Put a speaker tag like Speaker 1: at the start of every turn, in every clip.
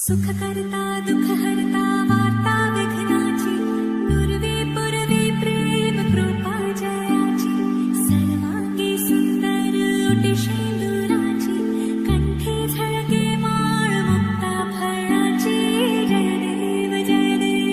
Speaker 1: सुखकर्ता दुःखहर्ता वार्ता विघ्नाची नुरवी पुरवी प्रेम कृपा जयाची सर्वांगी सुंदर ओटी शेंदुराची कंठी झळके माळ मुक्ता फळाची जय देव जय देव.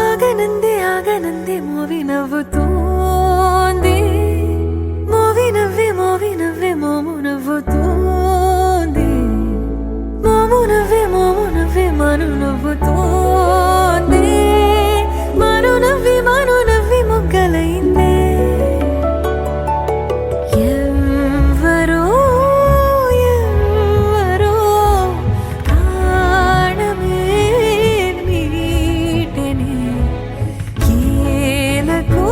Speaker 1: ఆగనందే మోవి నవ్వుతోంది మోవి నవ్వే మోము నవ్వుతోంది మోము నవ్వే మను నవ్వుతోంది మను నవ్వి మొగ్గలైందే ఎవరో ప్రాణమే మీటెనే ఏలకో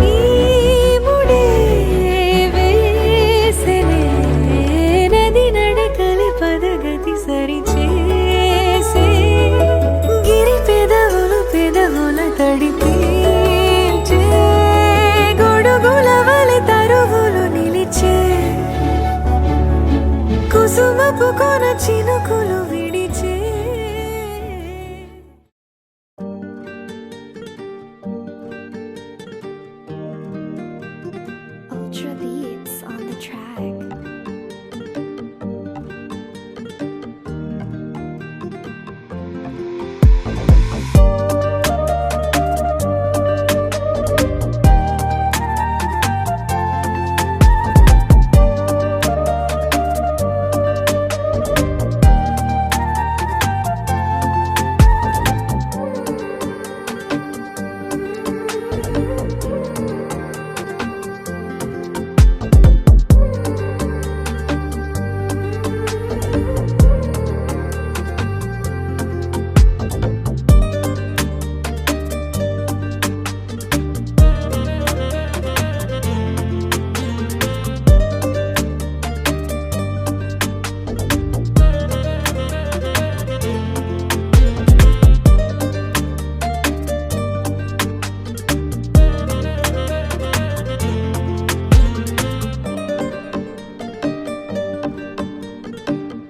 Speaker 1: ఈ ముడే వేసెనే నది నడకలి పదగతి సరిచేసే గిరి పెదవుల తడిపేచే గొడుగుల వలె తరువులు నిలిచే కుసుమపు కొన చినుకులు విడిచే.
Speaker 2: Ultra beats on the track.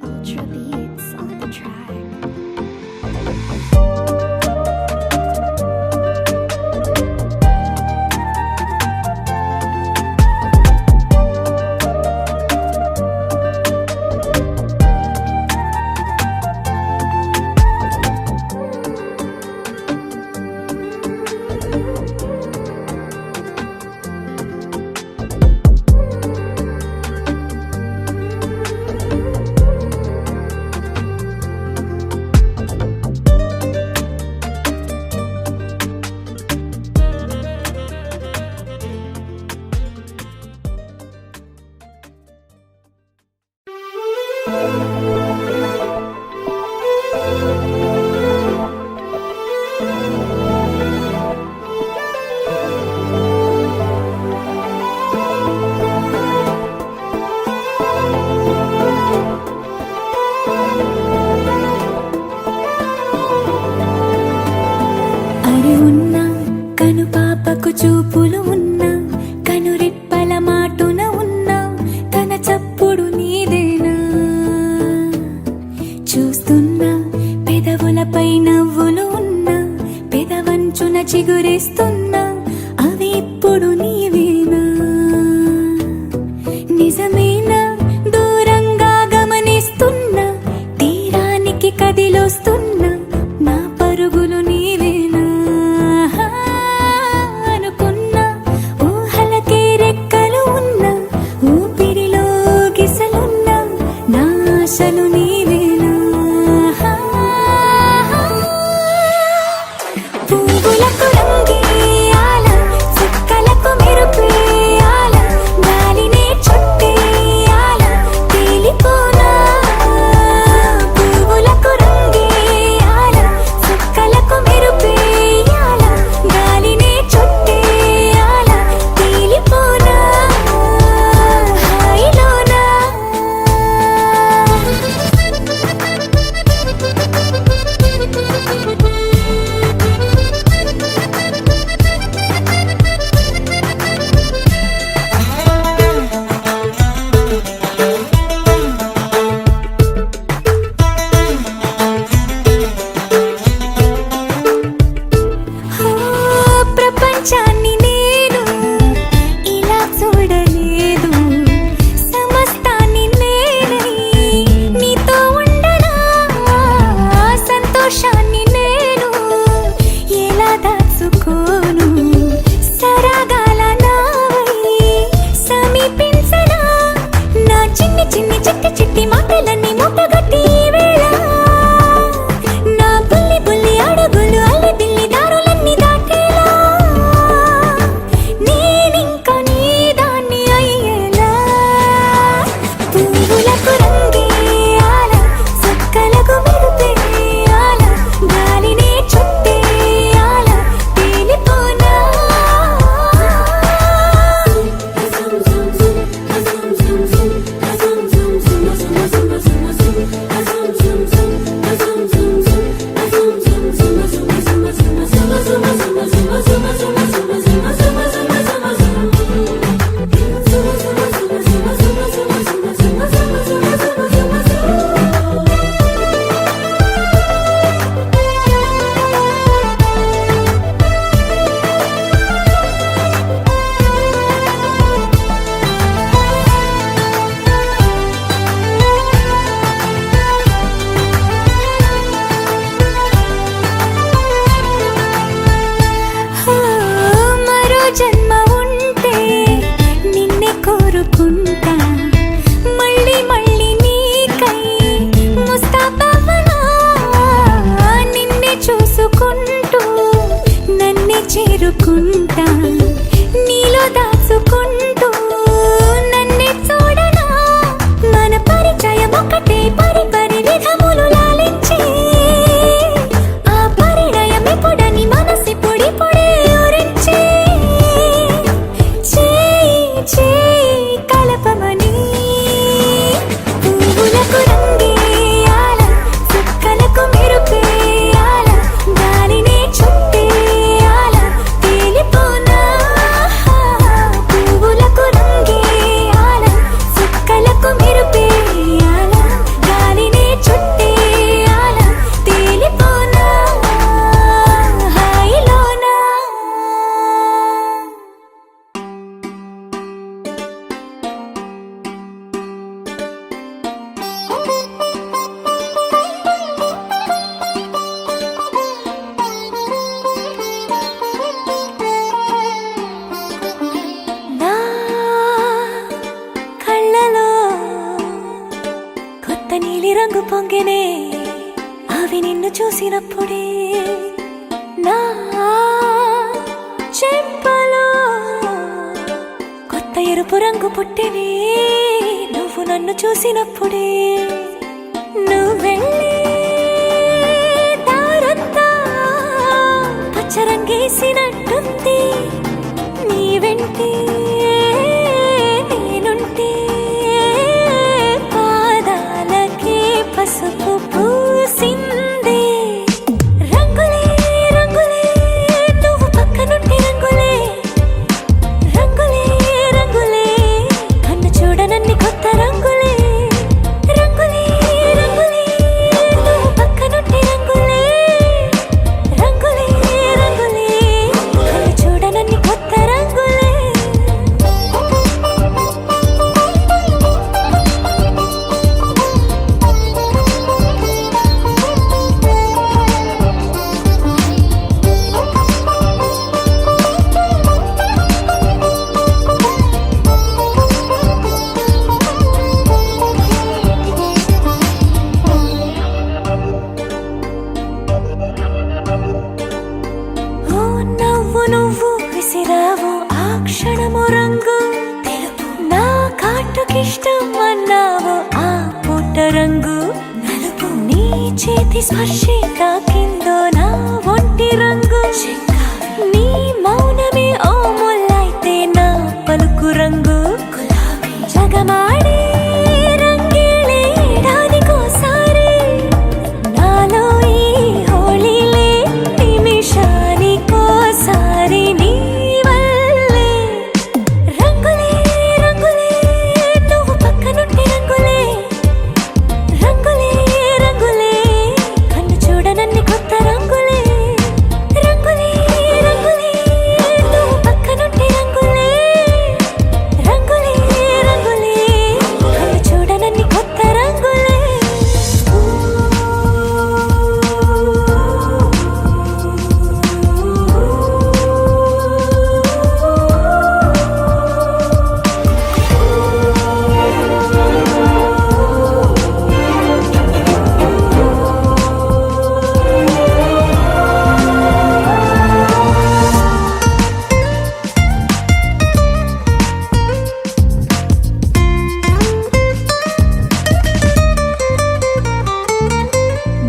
Speaker 2: Ultra beats on the track.
Speaker 1: అరే ఉన్నా కను పాపకు చూపులు ఉన్నా కను రెప్పల మాటున ఉన్నా తన చప్పుడు నీదేనా చూస్తున్నా పెదవులపై నవ్వులు ఉన్నా పెదవంచున చిగురేస్తున్నా అవి ఇప్పుడు నీవేనా నిజమేనా దూరంగా గమనిస్తున్నా తీరానికి కదిలొస్తున్నా నా పరుగులు నీవేనా అనుకున్నా రంగు పొంగినే అవి నిన్ను చూసినప్పుడే నా చెంపలో కొత్త ఎరుపు రంగు పుట్టినే నువ్వు నన్ను చూసినప్పుడే నువ్వెళ్ళే దారంతా పచ్చరంగేసినట్టుంది నీ వెంటే నేనుంటే పాదాలకే పసుపు పూసిందే రంగులే రంగులే నువ్వు పక్కనుంటే రంగులే రంగులే రంగులే కన్ను చూడనన్ని కొత్త రంగులే రంగులే రంగులే నువ్వు పక్కనుంటే రంగులే రంగులే రంగులే కన్ను చూడనన్ని కొత్త రంగులే ఓ నవ్వు నువ్వు విసిరావు ఆ క్షణము రంగు తెలుపు నా కాటుకిష్టం అన్నావు ఆ పుట్ట రంగు నలుపు నీ చేతి స్పర్శే తాకిందో నా ఒంటి రంగు నీ మౌనమే ఓ ముల్లైతే నా పలుకు రంగు జగమాడే రంగేళే ఏడాదికోసారి నాలో ఈ హోళీలే నిమిషానికోసారి నీ వల్లే రంగులే రంగులే నువ్వు పక్కనుంటే రంగులే రంగులే రంగులే కన్ను చూడనన్ని కొత్త రంగులే రంగులే రంగులే నువ్వు పక్కనుంటే రంగులే రంగులే రంగులే కన్ను చూడనన్ని కొత్త రంగులే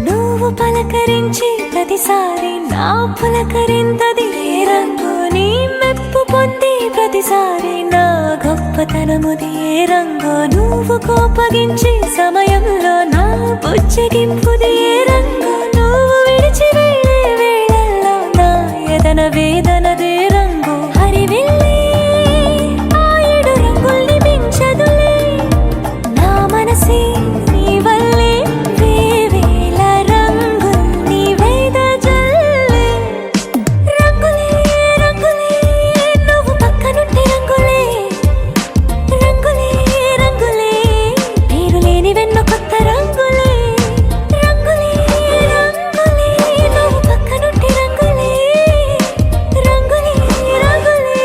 Speaker 1: నువ్వు పలకరించి ప్రతిసారి నా పులకరింతది ఏ రంగు నీ మెప్పు పొంది ప్రతిసారి నా గొప్పతనముది ఏ రంగు నువ్వు కోపగించి సమయంలో నా బుజ్జగింపుది ఏ రంగు నువ్వు విడిచి వెళ్ళే వేళల్లో నా ఎదన వేదనదే రంగు హరివిల్లే ఆ ఏడు రంగుల్ని మించదులే నా మనసే నీ వల్లే వేవేల రంగుల్ని వెదజల్లే రంగులే రంగులే నువ్వు పక్కనుంటే రంగులే రంగులే రంగులే పేరు లేని వెన్నో కొత్త రంగులే రంగులే రంగులే నువ్వు పక్కనుంటే రంగులే రంగులే రంగులే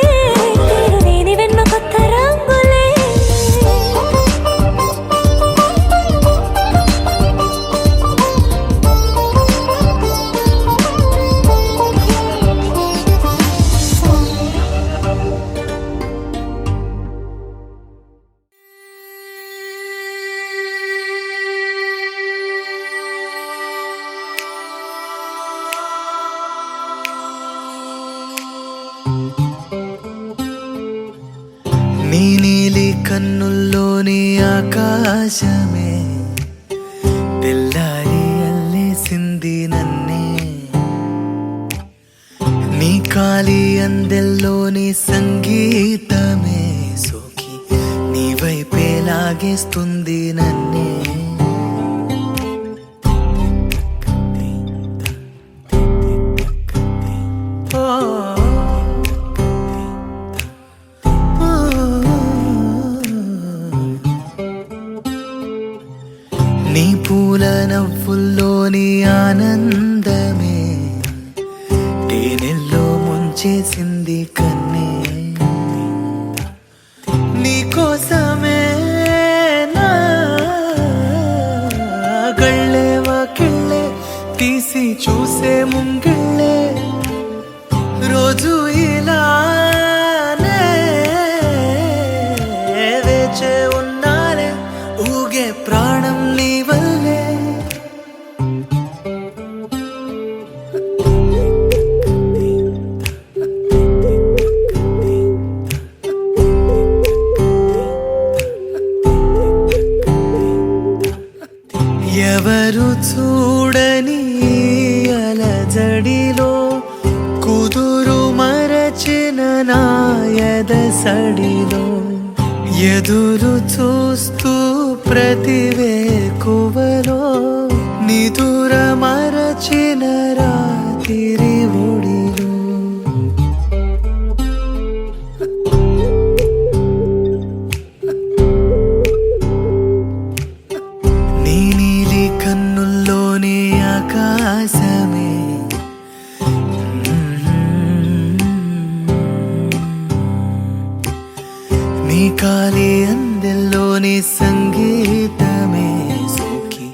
Speaker 1: పేరు లేని వెన్నో కొత్త రంగులే
Speaker 3: నీ నీలి కన్నుల్లోని ఆకాశమే తెల్లారి అల్లేసింది నన్నే నీ కాలి అందెల్లోని సంగీతమే సోకి నీ వైపే లాగేస్తుంది నన్నే నీ పూల నవ్వుల్లోని ఆనందమే తేనెల్లో ముంచేసింది కన్నే నీ కోసమే నా చూసే ముంగిళ్ళే రోజు ఇలానే వేచే ఉన్నానే ఊగే ప్రాణం నీ వల్లే ఎవరు చూడని అలజడిలో కుదురు మరచిన నాయద సడిలో ఎదురు చూస్తూ ప్రతివేకువలో నిదుర మరచిన రాత్రి ఒడిలో నీ నీలి కన్నుల్లోని ఆకాశమే నీ కాలి అందెల్లోని సంగీతమే సోకి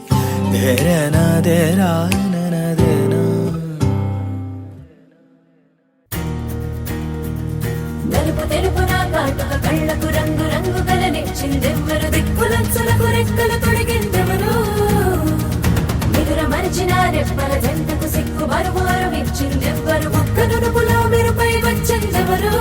Speaker 3: ధరనా ధరానదేనా
Speaker 1: నలుపు తెలుపు నా కాటుక కళ్ళకు రంగు రంగు కలనిచ్చిందెవ్వరు దిక్కులంచులకు రెక్కలు తొడిగిందెవరు నిదుర మరిచిన రెప్పల జంటకు సిక్కు బరువారం ఇచ్చిందెవ్వరు ఒక్క నునుపులో మెరుపై వచ్చిందెవరు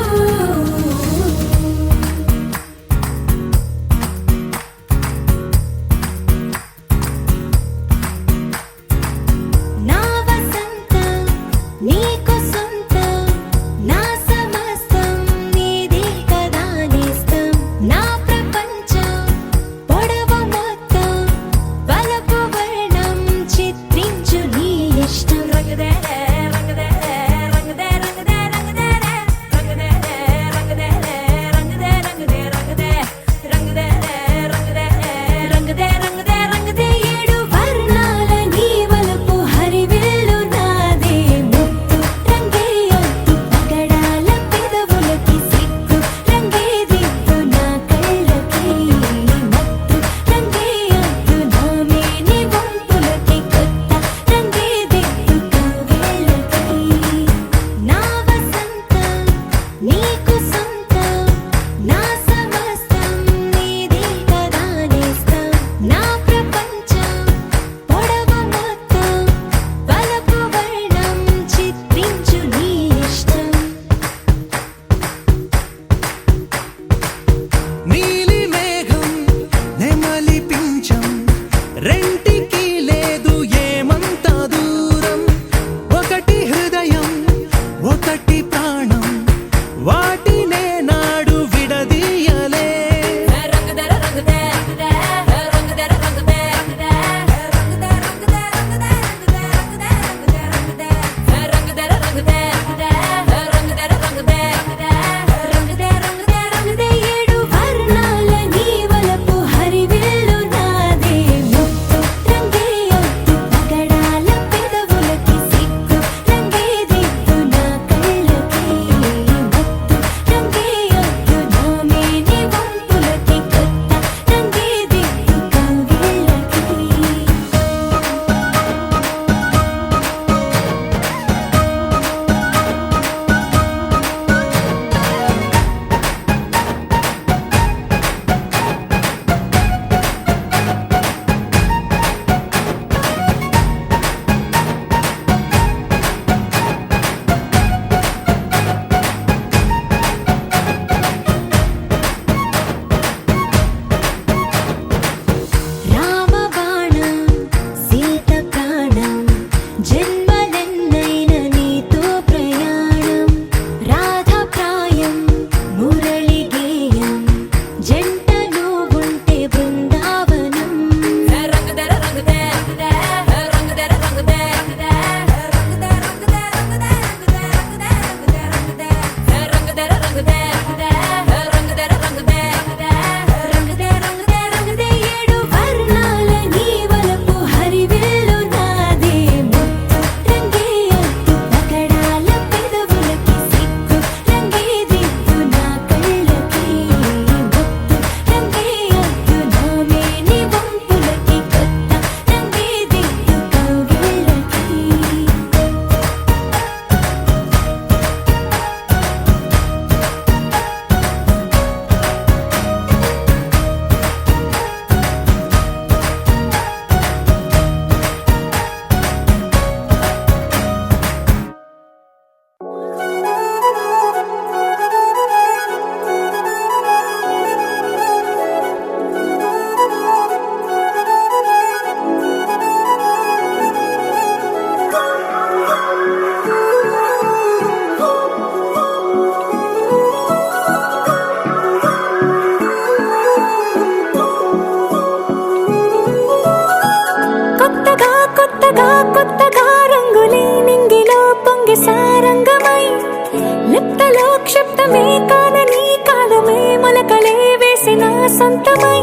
Speaker 1: సొంతమై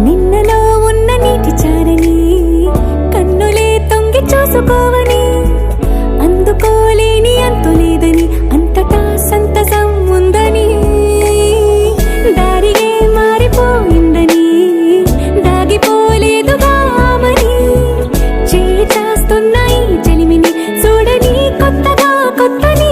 Speaker 1: నిన్నలో ఉన్న నీటి చారని కన్నులే తొంగి చూసుకోవని అందుకోలేని అంతు లేదని అంతటా సంతసం ఉందని దారిగే మారిపోయిందని దాగిపోలేదుగా ఆమని చేయి చాస్తున్నాయి చెలిమిని చూడని కొత్తగా కొత్తని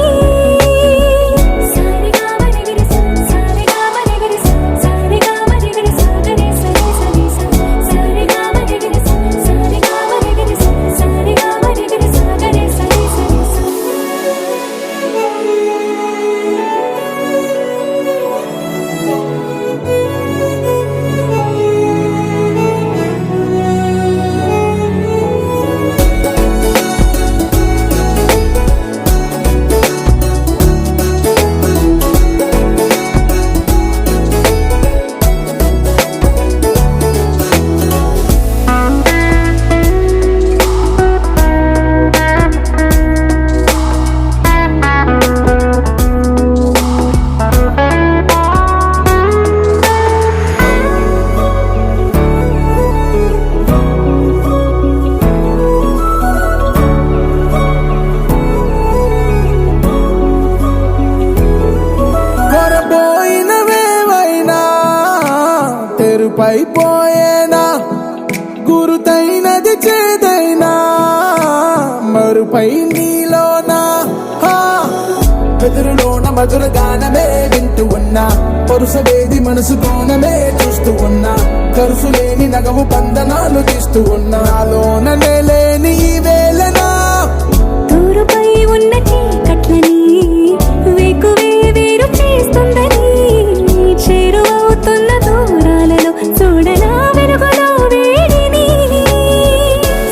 Speaker 4: తెరుపైపోయేనా గురుతైనది చేదైనా మరుపై నీలోనా వెదురులోన మధుర గానమే వింటూ ఉన్నా పరుసవేది మనసు కోణమే చూస్తూ ఉన్నా కరుసు లేని నగవు బంధనాలు తీస్తూ ఉన్నా నాలోన లేని ఈ వేళనా
Speaker 1: దూరుపై ఉన్న చీకట్లని వేకువే వేరు చేస్తుందని చేరువవుతున్న దూరాలలో చూడనా వెలుగులో వేడిని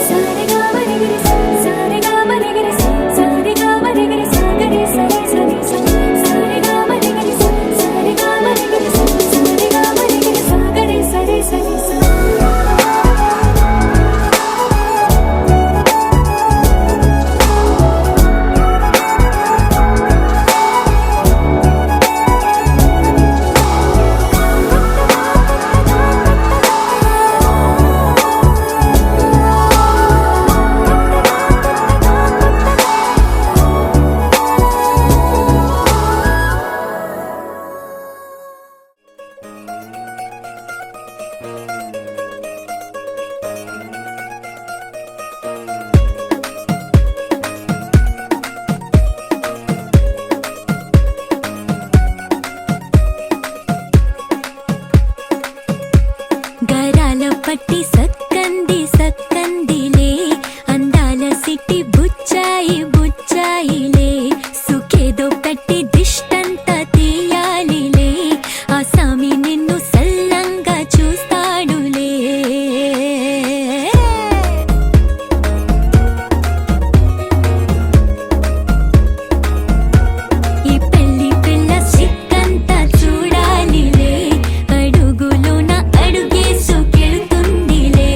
Speaker 1: సారిగా మరిగిరి సారిగా మరిగిరి సారిగా మరిగిరి సాగరి సరి సరి సారిగా మరిగిరి సారిగా మరిగిరి సారిగా మరిగిరి సాగరి సరి సరి గరాల పట్టి సక్కంది సక్కందిలే అందాల సిట్టి బుచ్చాయి బుచ్చాయిలే సుఖేదో కట్టి దిష్టంత తీయాలిలే ఆ సామి నిన్ను సల్లంగా చూస్తాడులే ఈ పెళ్లి పిల్ల సిక్కంతా చూడాలిలే అడుగులోన అడుగేసుకెళ్తుందిలే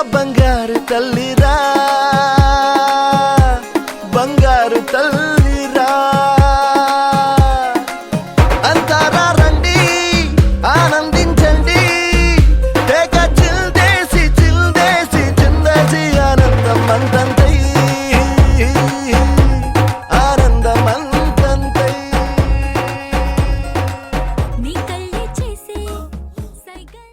Speaker 3: బంగారు తల్లిరా బంగారు తల్లిరా అంతారా రండి ఆనందించండి తెగ చిల్దేసి చిందేసి ఆనందం అంతంతై ఆనందం అంతంతై
Speaker 1: నీ కళ్ళే చేసే సైగల్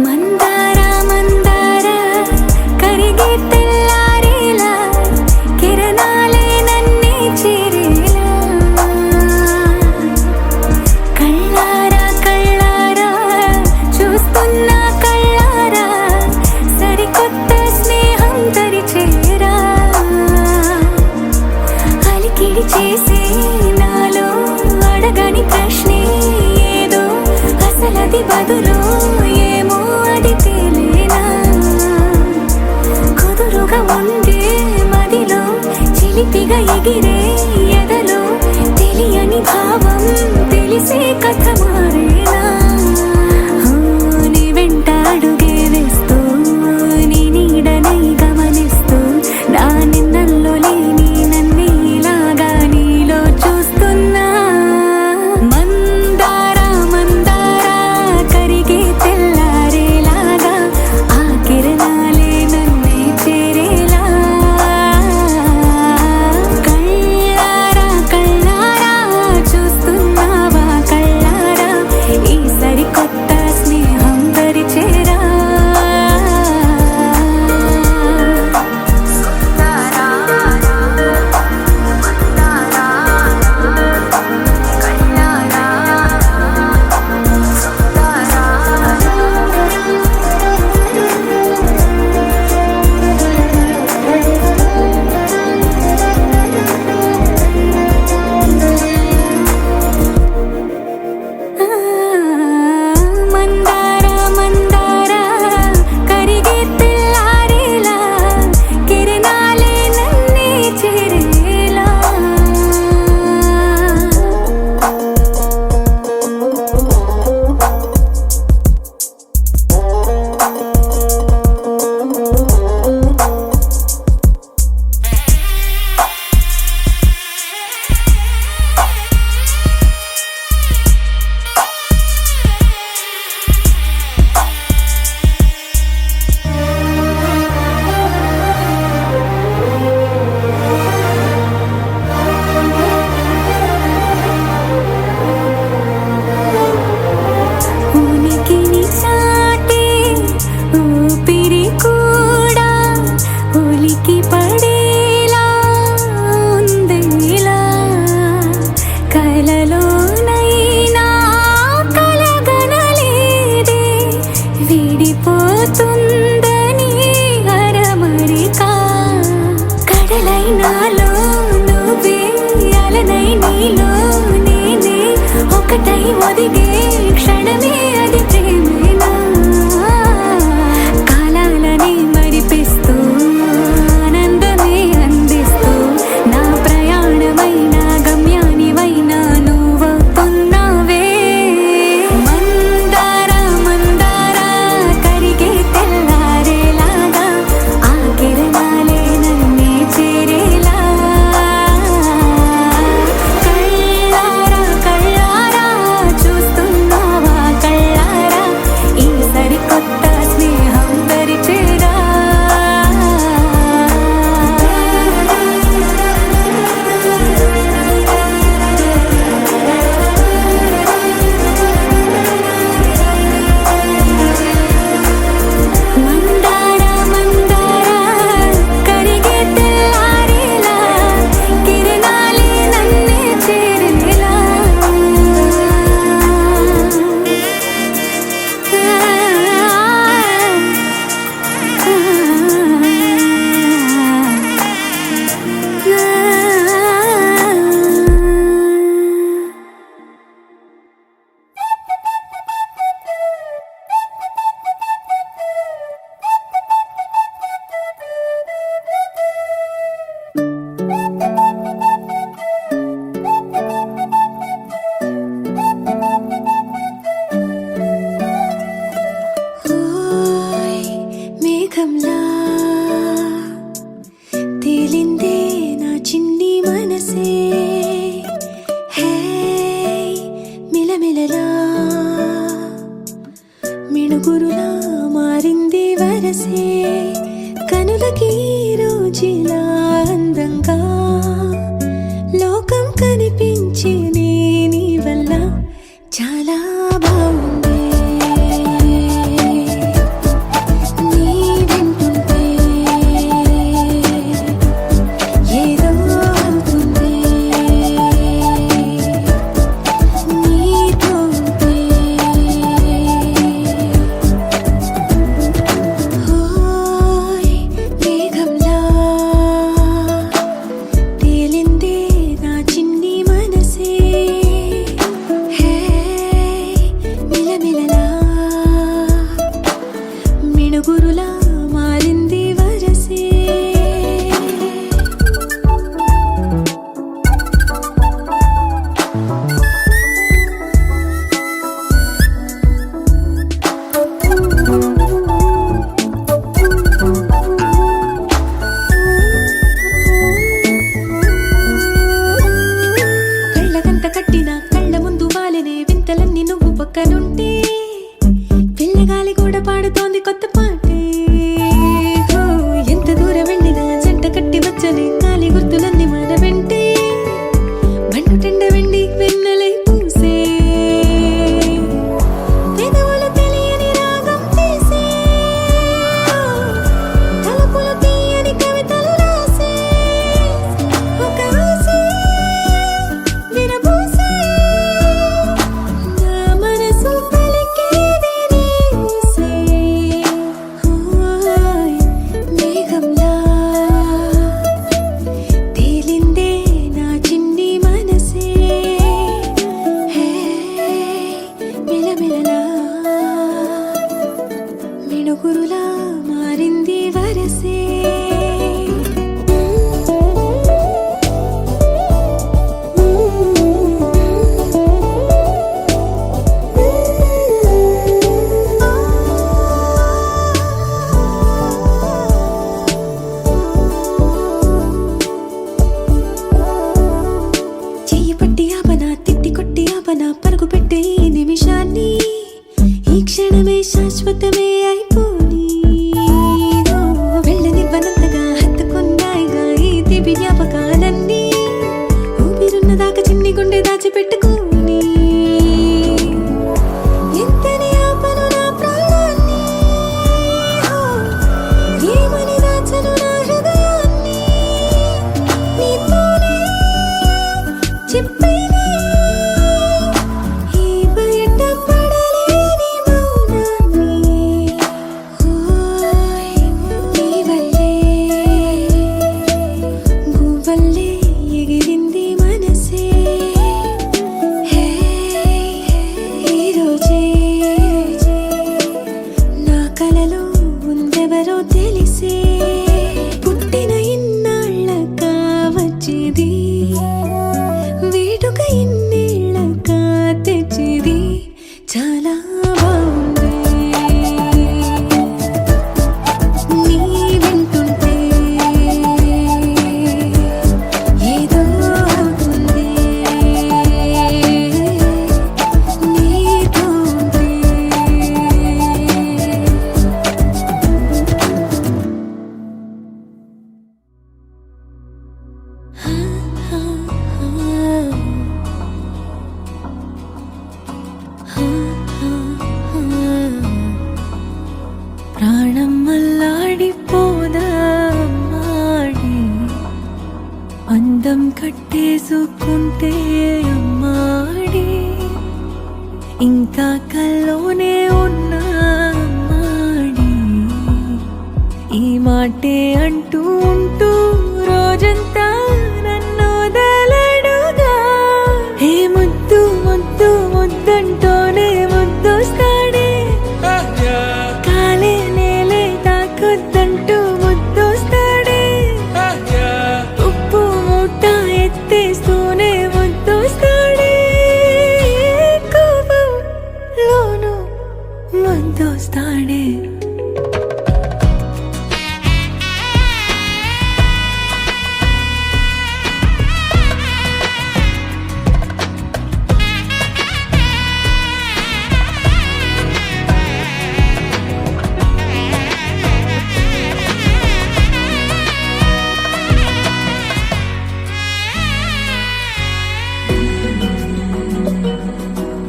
Speaker 1: మందార మందార కరిగే తెల్లారేలా కిరణాలే నన్నే చేరేలా కళ్ళారా కళ్ళారా చూస్తున్నా కళ్ళారా సరికొత్త స్నేహం తరిచేరా అలికిడి చేసే నాలో అడగని ప్రశ్నే ఏదో అసలది బదులు ఏమో అది తేలేనా కుదురుగా ఉండే మదిలో చిలిపిగా ఎగిరే ఎదలో తెలియని భావం తెలిసే కథ మారేనా నీ వెంట అడుగే వేస్తూ నీ నీడనై గమనిస్తూ నా నిన్నల్లో లేని నన్నే ఇలాగా నీలో చూస్తున్నా మందార మందార కరిగే తెల్లారేలాగా ఆ కిరణాలే నన్నే చేరేలా కళ్ళారా కళ్ళారా చూస్తున్నావా కళ్ళారా ఉలికి పడేలా ఉందేలా కలలోనైనా కలగనలేదే విడిపోతుందని అరమరికా కడలైనాలో నువ్వే అలనై నీలో నేనే ఒకటై ఒదిగే క్షణమే అది ప్రేమేనా కాలాలని మరిపిస్తూ ఆనంద చెప్పైనా ఈ బయట పడలేని మౌనాన్ని ఓయ్ నీ వల్లే గువ్వల్లే ఎగిరింది మనసే హే ఈ రోజే నా కలలో ఉందెవరో తెలిసే పుట్టిన ఇన్నాళ్ళక వచ్చేది వేడుక ఇన్నేళ్ళక తెచ్చేది చాలా బాగుంది నీ వింటుంటే ఏదో అవుతుంది నీతో ఉంటే ప్రాణం మల్లాడిపోదా అమ్మాడి అందం కట్టేసుకుంటే అమ్మాడి ఇంకా కల్లోనే ఉన్నా అమ్మాడి ఈ మాటే అంటూ ఉంటూ రోజంతా నన్ను వదలడుగా ఏ ముద్దు ముద్దు ముద్దంటూనే ముద్దొస్తాడే కాలే నేలే తాకొద్దంటూ ముద్దొస్తాడే ఉప్పు మూట ఎత్తేస్తూనే ముద్దొస్తాడే కోపంలోను ముద్దొస్తాడే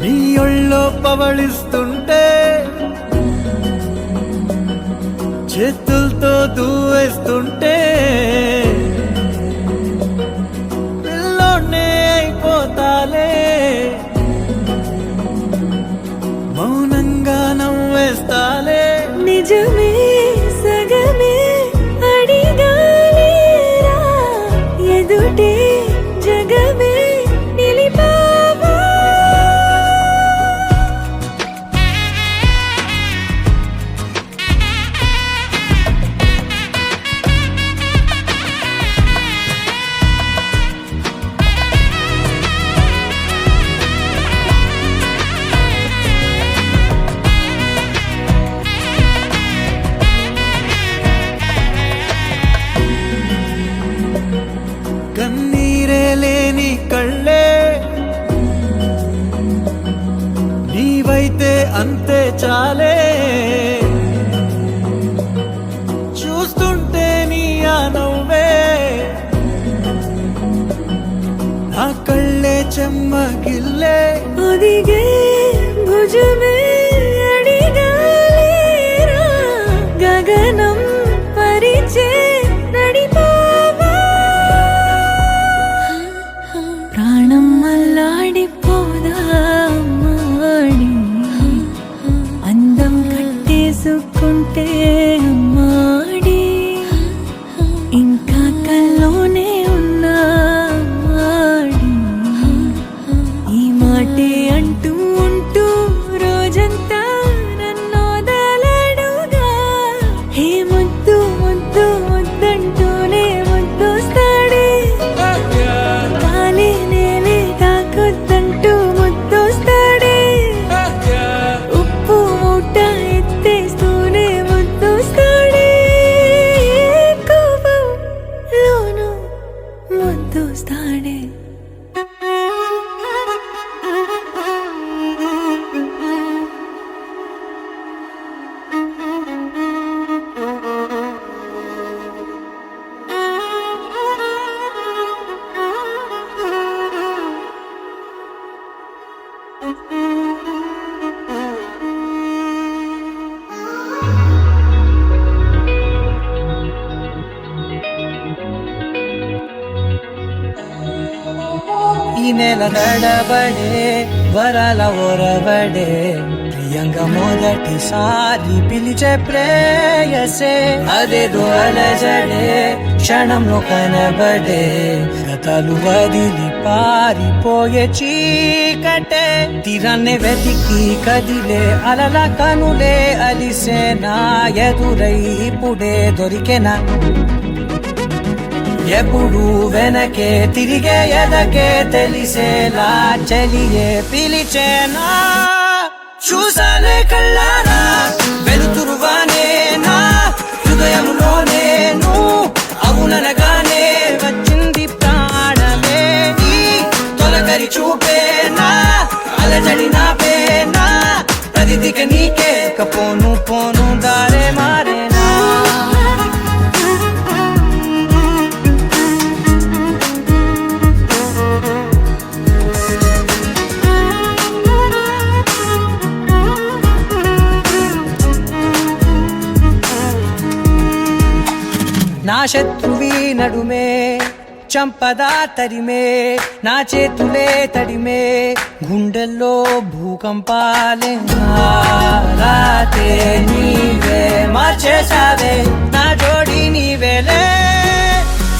Speaker 3: నీ ఒళ్ళో పవళిస్తుంటే చేతులతో దూవేస్తుంటే పిల్లోనే అయిపోతాలే మౌనంగా నవ్వేస్తాలే
Speaker 1: నిజమే సగమే అడిగాలేరా ఎదుటే జగమే నిలిపావా
Speaker 3: కన్నీరే లేని కళ్ళే నీవైతే అంతే చాలే చూస్తుంటే నీ ఆ నవ్వే నా కళ్ళే చెమ్మగిల్లే
Speaker 1: ఒదిగే భుజమే అడిగాలేరా గగనం పరిచే నడిపావా ప్రాణం మల్లాడిపోదా అమ్మాడి అందం కట్టేసుకుంటే అమ్మాడి ఇంకా కల్లోనే ఉన్నా అమ్మాడి ఈ మాటే అంటూ ఉంటూ రోజంతా నన్ను వదలడుగా హే ముద్దు ముద్దు ముద్దంటూనే ముద్దొస్తాడే కాలే నేలే తాకొద్దంటూ ముద్దొస్తాడే ఉప్పు మూట ఎత్తేస్తూనే ముద్దొస్తాడే కోపంలోను ముద్దొస్తాడే
Speaker 5: ఈ నెల నడబడే వరాల ఒరవడే ప్రియంగా మొదటిసారి పిలిచే ప్రేయసే అదేదో అలజడే క్షణంలో కనబడే గతాలు వదిలి పారిపోయే చీకటే తీరాన్నే వెతికి కదిలే అలల కనులే అలిసే నా ఎదురై ఇప్పుడే దొరికెనా ఎప్పుడు వెనకే తిరిగే ఎదకే తెలిసేలా చెలియే పిలిచేనా చూసాలే కళ్ళారా వెలుతురువానే నా హృదయంలో నేను అవుననగానే వచ్చింది ప్రాణమే నీ తొలకరి చూపేనా అలజడి నా పేనా ప్రతిదిక నీకే పోను పోను దారే మారేనా నా శత్రువి నడుమే చంపదా తరిమే నా చేతులే తడిమే గుండెల్లో భూకంపాలే రాతే నీవే మార్చేసావే నా జోడి నీవేలే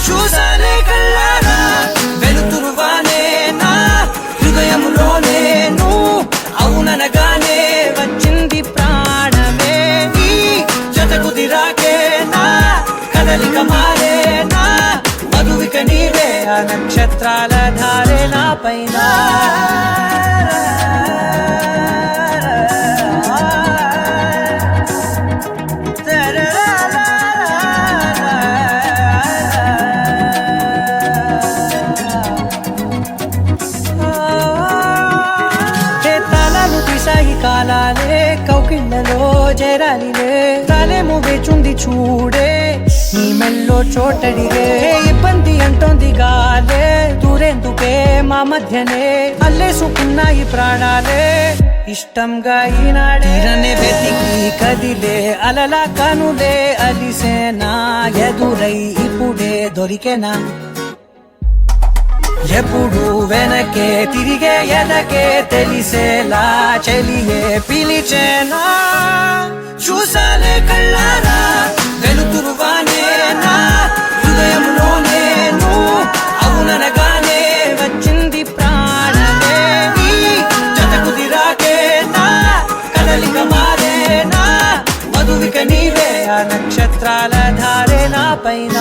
Speaker 5: చూసాలే కళ్ళారా వెలుతురువానే నా హృదయంలో నేను అవుననగానే వచ్చింది ప్రాణమే నీ జత కుదిరాకే నా కదలిక మారేనా మధువిక నీవే ఆ నక్షత్రాల ధారే నా పైన తాళాలు తీసాయి కాలాలే కౌకిళ్ళలో చేరాలిలే తాలేమో వేచుంది చూడే నీ మెల్లో చోటడిగే ఇబ్బంది అంటోంది గాలే దూరేందుకే మా మధ్యనే అల్లేసుకున్నాయి ప్రాణాలే ఇష్టంగా ఈనాడే వెతికి కదిలే అలలా కనులే అలిసేనా ఎదురై ఇప్పుడే దొరికెనా ఎప్పుడు వెనకే తిరిగే ఎదకే తెలిసేలా చెలియే పిలిచేనా చూసాలే కళ్ళారా వెలుతురువానే నా హృదయంలో నేను అవుననగానే వచ్చింది ప్రాణమే నీ జత కుదిరాకే నా కదలిక మారేనా మధువిక నీవే ఆ నక్షత్రాల ధారే నా పైన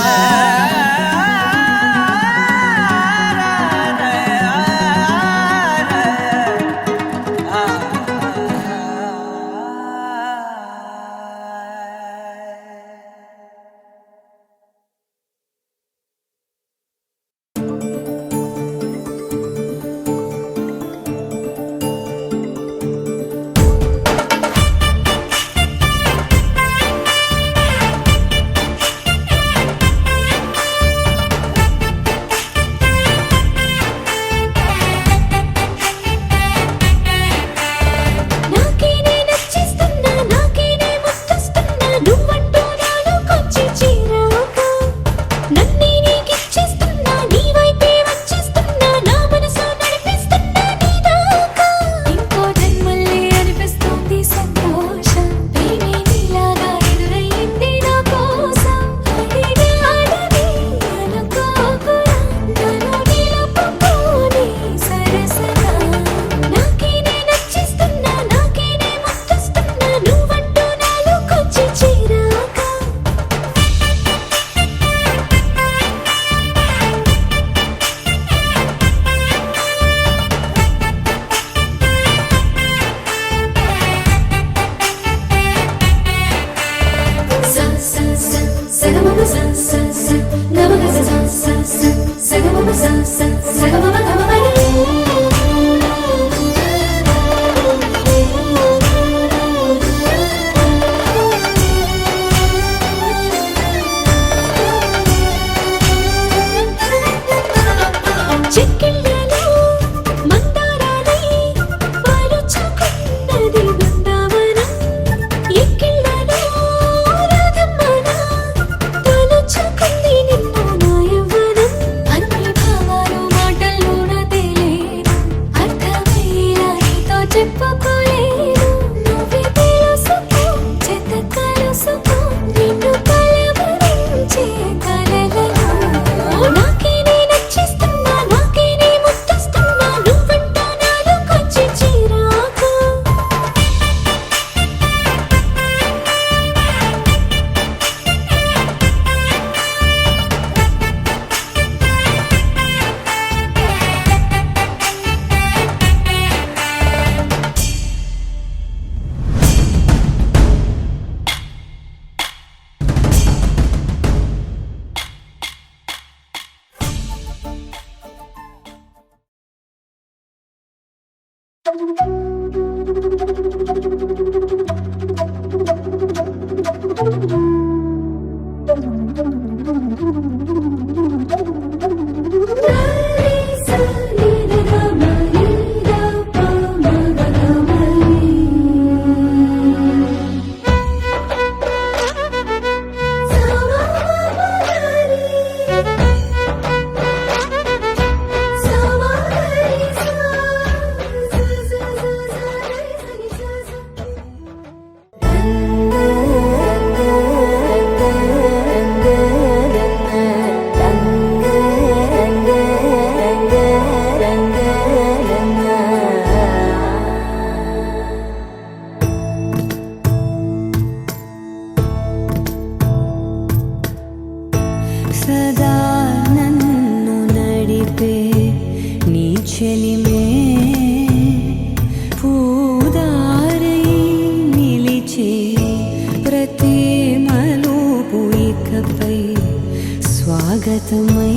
Speaker 1: స్వాగతమై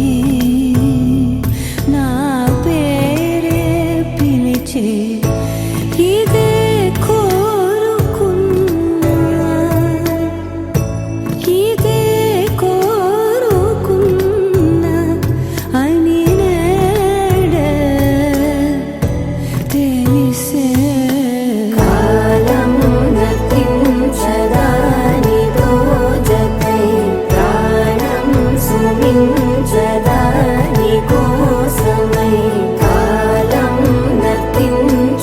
Speaker 1: నా పేరే పిలిచే ఇదే కోరుకున్నా ఇదే కోరుకున్నా అని నేడే తెలిసే కాలం నతించదాని దోజకై ప్రాణం సుమించదాని కోసమై కాలం నతించ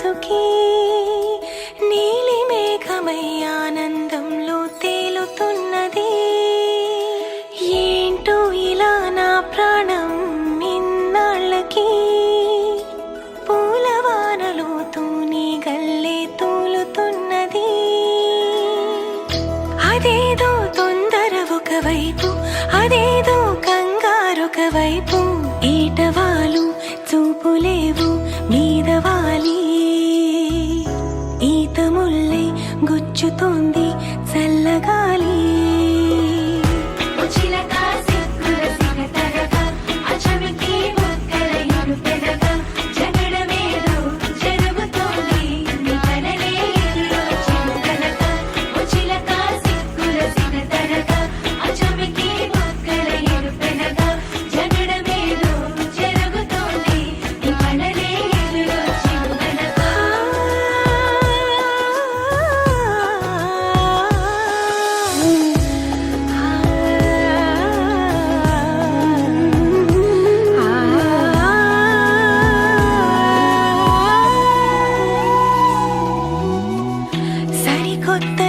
Speaker 1: మనసుకి నీలి మేఘమై ఆనందంలో తేలుతున్నది ఏంటో ఇలా నా ప్రాణం ఇన్నాళ్ళకి పూలవానలో తూని గల్లే తూలుతున్నది అదేదో తొందర ఒకవైపు అదేదో కంగారొక వైపు ఈటవాలు చూపులేవు మీదవాలి ఈత ముల్లై గుచ్చుతోంది చల్లగాలి సరికొత్త